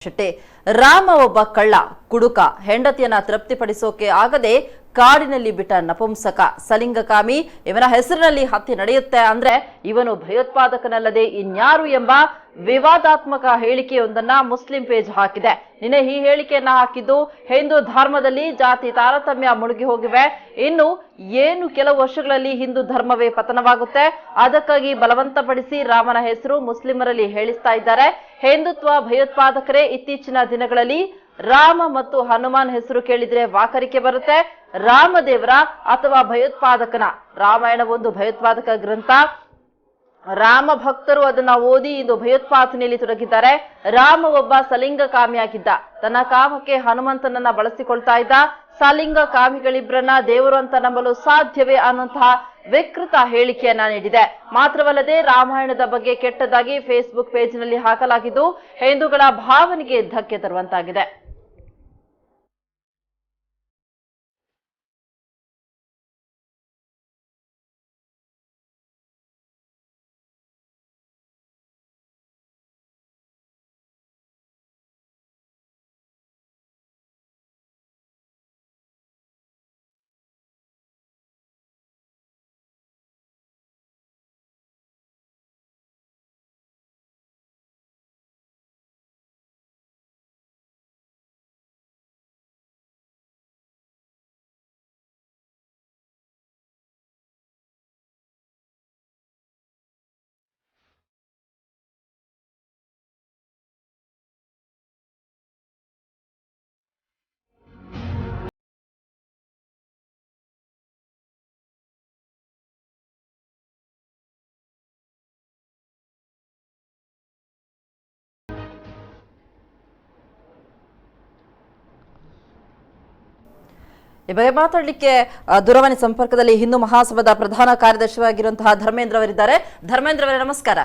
ಶೆಟ್ಟಿ ರಾಮ ಒಬ್ಬ ಕಳ್ಳ ಕುಡುಕ ಹೆಂಡತಿಯನ್ನ ತೃಪ್ತಿಪಡಿಸೋಕೆ ಆಗದೆ ಕಾಡಿನಲ್ಲಿ ಬಿಟ್ಟ ನಪುಂಸಕ ಸಲಿಂಗಕಾಮಿ ಇವನ ಹೆಸರಿನಲ್ಲಿ ಹತ್ಯೆ ನಡೆಯುತ್ತೆ ಅಂದ್ರೆ ಇವನು ಭಯೋತ್ಪಾದಕನಲ್ಲದೆ ಇನ್ಯಾರು ಎಂಬ ವಿವಾದಾತ್ಮಕ ಹೇಳಿಕೆಯೊಂದನ್ನ ಮುಸ್ಲಿಂ ಪೇಜ್ ಹಾಕಿದೆ. ನಿನ್ನೆ ಈ ಹೇಳಿಕೆಯನ್ನ ಹಾಕಿದ್ದು ಹಿಂದೂ ಧರ್ಮದಲ್ಲಿ ಜಾತಿ ತಾರತಮ್ಯ ಮುಳುಗಿ ಹೋಗಿವೆ, ಇನ್ನು ಏನು ಕೆಲವು ವರ್ಷಗಳಲ್ಲಿ ಹಿಂದೂ ಧರ್ಮವೇ ಪತನವಾಗುತ್ತೆ, ಅದಕ್ಕಾಗಿ ಬಲವಂತಪಡಿಸಿ ರಾಮನ ಹೆಸರು ಮುಸ್ಲಿಮರಲ್ಲಿ ಹೇಳಿಸ್ತಾ ಇದ್ದಾರೆ. ಹಿಂದುತ್ವ ಭಯೋತ್ಪಾದಕರೇ ಇತ್ತೀಚಿನ ದಿನಗಳಲ್ಲಿ ರಾಮ ಮತ್ತು ಹನುಮಾನ್ ಹೆಸರು ಕೇಳಿದ್ರೆ ವಾಕರಿಕೆ ಬರುತ್ತೆ. ರಾಮದೇವರ ಅಥವಾ ಭಯೋತ್ಪಾದಕನ ರಾಮಾಯಣ ಒಂದು ಭಯೋತ್ಪಾದಕ ಗ್ರಂಥ. ರಾಮ ಭಕ್ತರು ಅದನ್ನ ಓದಿ ಇಂದು ಭಯೋತ್ಪಾದನೆಯಲ್ಲಿ ತೊಡಗಿದ್ದಾರೆ. ರಾಮ ಒಬ್ಬ ಸಲಿಂಗ ಕಾಮಿಯಾಗಿದ್ದ, ತನ್ನ ಕಾಮಕ್ಕೆ ಹನುಮಂತನನ್ನ ಬಳಸಿಕೊಳ್ತಾ ಇದ್ದ. ಸಲಿಂಗ ಕಾಮಿಗಳಿಬ್ರನ್ನ ದೇವರು ಅಂತ ನಂಬಲು ಸಾಧ್ಯವೇ ಅನ್ನುವಂತಹ ವಿಕೃತ ಹೇಳಿಕೆಯನ್ನ ನೀಡಿದೆ. ಮಾತ್ರವಲ್ಲದೆ ರಾಮಾಯಣದ ಬಗ್ಗೆ ಕೆಟ್ಟದಾಗಿ ಫೇಸ್ಬುಕ್ ಪೇಜ್ನಲ್ಲಿ ಹಾಕಲಾಗಿದ್ದು ಹಿಂದೂಗಳ ಭಾವನೆಗೆ ಧಕ್ಕೆ ತರುವಂತಾಗಿದೆ. ಈ ಬಗ್ಗೆ ಮಾತಾಡಲಿಕ್ಕೆ ದೂರವಾಣಿ ಸಂಪರ್ಕದಲ್ಲಿ ಹಿಂದೂ ಮಹಾಸಭಾದ ಪ್ರಧಾನ ಕಾರ್ಯದರ್ಶಿಯಾಗಿರುವಂತಹ ಧರ್ಮೇಂದ್ರ ಅವರಿದ್ದಾರೆ. ಧರ್ಮೇಂದ್ರ ಅವರೇ ನಮಸ್ಕಾರ.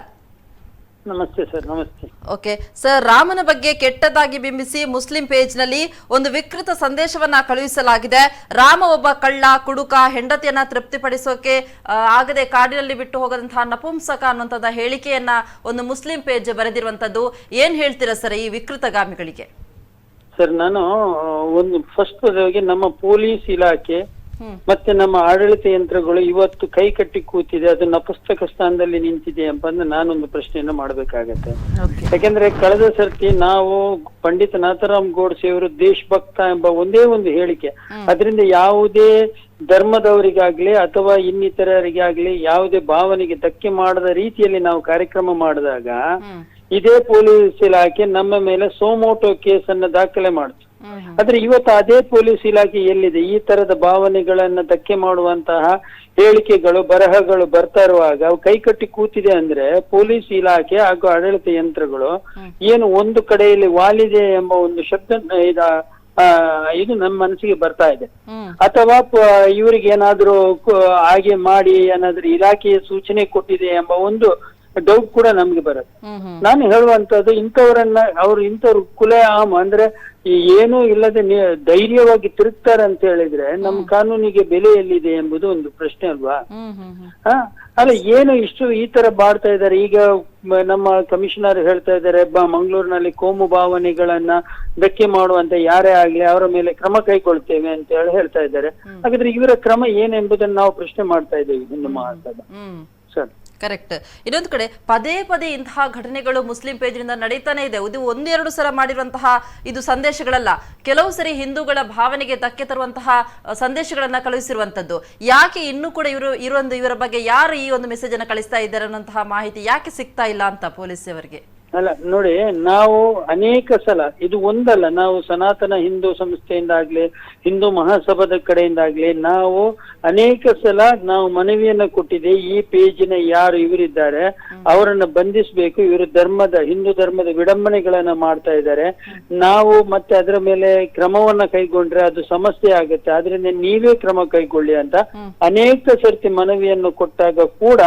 ನಮಸ್ತೆ ಸರ್. ನಮಸ್ತೆ. ಓಕೆ ಸರ್, ರಾಮನ ಬಗ್ಗೆ ಕೆಟ್ಟದಾಗಿ ಬಿಂಬಿಸಿ ಮುಸ್ಲಿಂ ಪೇಜ್ ನಲ್ಲಿ ಒಂದು ವಿಕೃತ ಸಂದೇಶವನ್ನ ಕಳುಹಿಸಲಾಗಿದೆ. ರಾಮ ಒಬ್ಬ ಕಳ್ಳ ಕುಡುಕ ಹೆಂಡತಿಯನ್ನ ತೃಪ್ತಿಪಡಿಸೋಕೆ ಆಗದೆ ಕಾಡಿನಲ್ಲಿ ಬಿಟ್ಟು ಹೋಗದಂತಹ ನಪುಂಸಕ ಅನ್ನುವಂಥದ್ದು ಹೇಳಿಕೆಯನ್ನ ಒಂದು ಮುಸ್ಲಿಂ ಪೇಜ್ ಬರೆದಿರುವಂತದ್ದು. ಏನ್ ಹೇಳ್ತೀರಾ ಸರ್ ಈ ವಿಕೃತಗಾಮಿಗಳಿಗೆ? ಸರ್, ನಾನು ಒಂದು ಫಸ್ಟ್ ಪದವಾಗಿ ನಮ್ಮ ಪೊಲೀಸ್ ಇಲಾಖೆ ಮತ್ತೆ ನಮ್ಮ ಆಡಳಿತ ಯಂತ್ರಗಳು ಇವತ್ತು ಕೈ ಕಟ್ಟಿ ಕೂತಿದೆ, ಅದು ನಪುಸ್ತಕ ಸ್ಥಾನದಲ್ಲಿ ನಿಂತಿದೆ ಎಂಬಂದು ನಾನೊಂದು ಪ್ರಶ್ನೆಯನ್ನು ಮಾಡಬೇಕಾಗತ್ತೆ. ಯಾಕೆಂದ್ರೆ ಕಳೆದ ಸರ್ತಿ ನಾವು ಪಂಡಿತ ನಾಥರಾಮ್ ಗೋಡ್ಸೆ ಅವರು ದೇಶಭಕ್ತ ಎಂಬ ಒಂದೇ ಒಂದು ಹೇಳಿಕೆ, ಅದರಿಂದ ಯಾವುದೇ ಧರ್ಮದವರಿಗಾಗ್ಲಿ ಅಥವಾ ಇನ್ನಿತರರಿಗಾಗ್ಲಿ ಯಾವುದೇ ಭಾವನೆಗೆ ಧಕ್ಕೆ ಮಾಡದ ರೀತಿಯಲ್ಲಿ ನಾವು ಕಾರ್ಯಕ್ರಮ ಮಾಡಿದಾಗ ಇದೇ ಪೊಲೀಸ್ ಇಲಾಖೆ ನಮ್ಮ ಮೇಲೆ ಸೋಮೋಟೋ ಕೇಸನ್ನ ದಾಖಲೆ ಮಾಡ್ತು. ಆದ್ರೆ ಇವತ್ತು ಅದೇ ಪೊಲೀಸ್ ಇಲಾಖೆ ಎಲ್ಲಿದೆ? ಈ ತರದ ಭಾವನೆಗಳನ್ನ ಧಕ್ಕೆ ಮಾಡುವಂತಹ ಹೇಳಿಕೆಗಳು ಬರಹಗಳು ಬರ್ತಾ ಇರುವಾಗ ಅವು ಕೈಕಟ್ಟಿ ಕೂತಿದೆ ಅಂದ್ರೆ ಪೊಲೀಸ್ ಇಲಾಖೆ ಹಾಗೂ ಆಡಳಿತ ಯಂತ್ರಗಳು ಏನು ಒಂದು ಕಡೆಯಲ್ಲಿ ವಾಲಿದೆ ಎಂಬ ಒಂದು ಶಬ್ದ ಇದು ನಮ್ಮ ಮನಸ್ಸಿಗೆ ಬರ್ತಾ ಇದೆ. ಅಥವಾ ಇವರಿಗೆ ಏನಾದ್ರೂ ಹಾಗೆ ಮಾಡಿ ಏನಾದ್ರೂ ಇಲಾಖೆಯ ಸೂಚನೆ ಕೊಟ್ಟಿದೆ ಎಂಬ ಒಂದು ಡೌಟ್ ಕೂಡ ನಮ್ಗೆ ಬರುತ್ತೆ. ನಾನು ಹೇಳುವಂತದ್ದು ಇಂಥವ್ರು ಕುಲೆ ಆಮ್ ಅಂದ್ರೆ ಏನೂ ಇಲ್ಲದೆ ಧೈರ್ಯವಾಗಿ ತಿರುಗ್ತಾರೆ ಅಂತ ಹೇಳಿದ್ರೆ ನಮ್ಮ ಕಾನೂನಿಗೆ ಬೆಲೆ ಎಲ್ಲಿದೆ ಎಂಬುದು ಒಂದು ಪ್ರಶ್ನೆ ಅಲ್ವಾ? ಅಲ್ಲ, ಏನು ಇಷ್ಟು ಈ ತರ ಮಾಡ್ತಾ ಇದ್ದಾರೆ. ಈಗ ನಮ್ಮ ಕಮಿಷನರ್ ಹೇಳ್ತಾ ಇದ್ದಾರೆ ಮಂಗಳೂರಿನಲ್ಲಿ ಕೋಮು ಭಾವನೆಗಳನ್ನ ಧಕ್ಕೆ ಮಾಡುವಂತ ಯಾರೇ ಆಗ್ಲಿ ಅವರ ಮೇಲೆ ಕ್ರಮ ಕೈಗೊಳ್ತೇವೆ ಅಂತ ಹೇಳಿ ಹೇಳ್ತಾ ಇದ್ದಾರೆ. ಹಾಗಾದ್ರೆ ಇವರ ಕ್ರಮ ಏನೆಂಬುದನ್ನು ನಾವು ಪ್ರಶ್ನೆ ಮಾಡ್ತಾ ಇದ್ದೇವೆ ಹಿಂದೂ ಮಹಾಸಭಾ. Sir, correct. ಇನ್ನೊಂದು ಕಡೆ ಪದೇ ಪದೇ ಇಂತಹ ಘಟನೆಗಳು ಮುಸ್ಲಿಂ ಪೇಜ್ನಿಂದ ನಡೀತಾನೆ ಇದೆ. ಇದು ಒಂದೆರಡು ಸಲ ಮಾಡಿರುವಂತಹ ಇದು ಸಂದೇಶಗಳಲ್ಲ, ಕೆಲವು ಸರಿ ಹಿಂದೂಗಳ ಭಾವನೆಗೆ ಧಕ್ಕೆ ತರುವಂತಹ ಸಂದೇಶಗಳನ್ನ ಕಳುಹಿಸಿರುವಂತದ್ದು. ಯಾಕೆ ಇನ್ನೂ ಕೂಡ ಇವರ ಬಗ್ಗೆ ಯಾರು ಈ ಒಂದು ಮೆಸೇಜ್ ಅನ್ನ ಕಳಿಸ್ತಾ ಇದ್ದಾರೆ ಅನ್ನೋಂತಹ ಮಾಹಿತಿ ಯಾಕೆ ಸಿಗ್ತಾ ಇಲ್ಲ ಅಂತ ಪೊಲೀಸ್ ಅವರಿಗೆ? ಅಲ್ಲ ನೋಡಿ, ನಾವು ಅನೇಕ ಸಲ, ಇದು ಒಂದಲ್ಲ, ನಾವು ಸನಾತನ ಹಿಂದೂ ಸಂಸ್ಥೆಯಿಂದಾಗ್ಲಿ ಹಿಂದೂ ಮಹಾಸಭಾದ ಕಡೆಯಿಂದಾಗ್ಲಿ ನಾವು ಅನೇಕ ಸಲ ನಾವು ಮನವಿಯನ್ನ ಕೊಟ್ಟಿದೆ. ಈ ಪೇಜಿನ ಯಾರು ಇವರಿದ್ದಾರೆ ಅವರನ್ನ ಬಂಧಿಸಬೇಕು, ಇವರು ಹಿಂದೂ ಧರ್ಮದ ವಿಡಂಬನೆಗಳನ್ನ ಮಾಡ್ತಾ ಇದ್ದಾರೆ, ನಾವು ಮತ್ತೆ ಅದರ ಮೇಲೆ ಕ್ರಮವನ್ನ ಕೈಗೊಂಡ್ರೆ ಅದು ಸಮಸ್ಯೆ ಆಗುತ್ತೆ, ಆದ್ರಿಂದ ನೀವೇ ಕ್ರಮ ಕೈಗೊಳ್ಳಿ ಅಂತ ಅನೇಕ ಸರ್ತಿ ಮನವಿಯನ್ನು ಕೊಟ್ಟಾಗ ಕೂಡ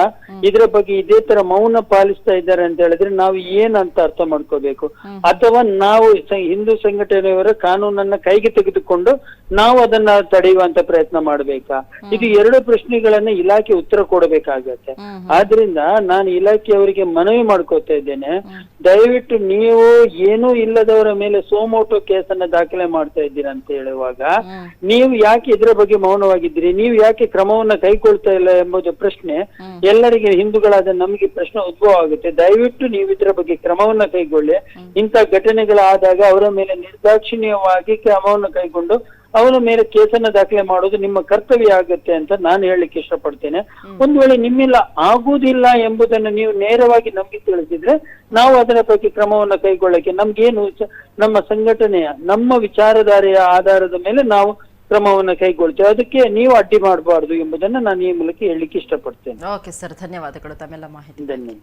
ಇದರ ಬಗ್ಗೆ ಇದೇ ತರ ಮೌನ ಪಾಲಿಸ್ತಾ ಇದ್ದಾರೆ ಅಂತ ಹೇಳಿದ್ರೆ ನಾವು ಏನು ಏನಂತ ಅರ್ಥ ಮಾಡ್ಕೋಬೇಕು, ಅಥವಾ ನಾವು ಹಿಂದೂ ಸಂಘಟನೆಯವರ ಕಾನೂನನ್ನ ಕೈಗೆ ತೆಗೆದುಕೊಂಡು ನಾವು ಅದನ್ನ ತಡೆಯುವಂತ ಪ್ರಯತ್ನ ಮಾಡ್ಬೇಕಾ? ಇದು ಎರಡು ಪ್ರಶ್ನೆಗಳನ್ನ ಇಲಾಖೆ ಉತ್ತರ ಕೊಡಬೇಕಾಗತ್ತೆ. ಆದ್ರಿಂದ ನಾನು ಇಲಾಖೆಯವರಿಗೆ ಮನವಿ ಮಾಡ್ಕೋತಾ ಇದ್ದೇನೆ, ದಯವಿಟ್ಟು ನೀವು ಏನೂ ಇಲ್ಲದವರ ಮೇಲೆ ಸೋಮೋಟೋ ಕೇಸನ್ನ ದಾಖಲೆ ಮಾಡ್ತಾ ಇದ್ದೀರಾ ಅಂತ ಹೇಳುವಾಗ ನೀವು ಯಾಕೆ ಇದರ ಬಗ್ಗೆ ಮೌನವಾಗಿದ್ದೀರಿ, ನೀವು ಯಾಕೆ ಕ್ರಮವನ್ನ ಕೈಗೊಳ್ತಾ ಇಲ್ಲ ಎಂಬುದು ಪ್ರಶ್ನೆ ಎಲ್ಲರಿಗೆ, ಹಿಂದೂಗಳಾದ ನಮಗೆ ಪ್ರಶ್ನೆ ಉದ್ಭವ ಆಗುತ್ತೆ. ದಯವಿಟ್ಟು ನೀವು ಇದರ ಬಗ್ಗೆ ಕ್ರಮವನ್ನ ಕೈಗೊಳ್ಳಿ. ಇಂಥ ಘಟನೆಗಳಾದಾಗ ಅವರ ಮೇಲೆ ನಿರ್ದಾಕ್ಷಿಣ್ಯವಾಗಿ ಕ್ರಮವನ್ನು ಕೈಗೊಂಡು ಅವನ ಮೇಲೆ ಕೇಸನ್ನ ದಾಖಲೆ ಮಾಡೋದು ನಿಮ್ಮ ಕರ್ತವ್ಯ ಆಗುತ್ತೆ ಅಂತ ನಾನು ಹೇಳಲಿಕ್ಕೆ ಇಷ್ಟಪಡ್ತೇನೆ. ಒಂದು ವೇಳೆ ನಿಮ್ಮಿಲ್ಲ ಆಗುವುದಿಲ್ಲ ಎಂಬುದನ್ನು ನೀವು ನೇರವಾಗಿ ನಮ್ಗೆ ತಿಳಿಸಿದ್ರೆ ನಾವು ಅದರ ಬಗ್ಗೆ ಕ್ರಮವನ್ನ ಕೈಗೊಳ್ಳಕ್ಕೆ ನಮ್ಗೇನು, ನಮ್ಮ ಸಂಘಟನೆಯ ನಮ್ಮ ವಿಚಾರಧಾರೆಯ ಆಧಾರದ ಮೇಲೆ ನಾವು ಕ್ರಮವನ್ನ ಕೈಗೊಳ್ತೇವೆ. ಅದಕ್ಕೆ ನೀವು ಅಡ್ಡಿ ಮಾಡಬಾರ್ದು ಎಂಬುದನ್ನ ನಾನು ಈ ಮೂಲಕ ಹೇಳಲಿಕ್ಕೆ ಇಷ್ಟಪಡ್ತೇನೆ. ಓಕೆ ಸರ್, ಧನ್ಯವಾದಗಳು ತಮ್ಮೆಲ್ಲ ಮಾಹಿತಿ. ಧನ್ಯವಾದ.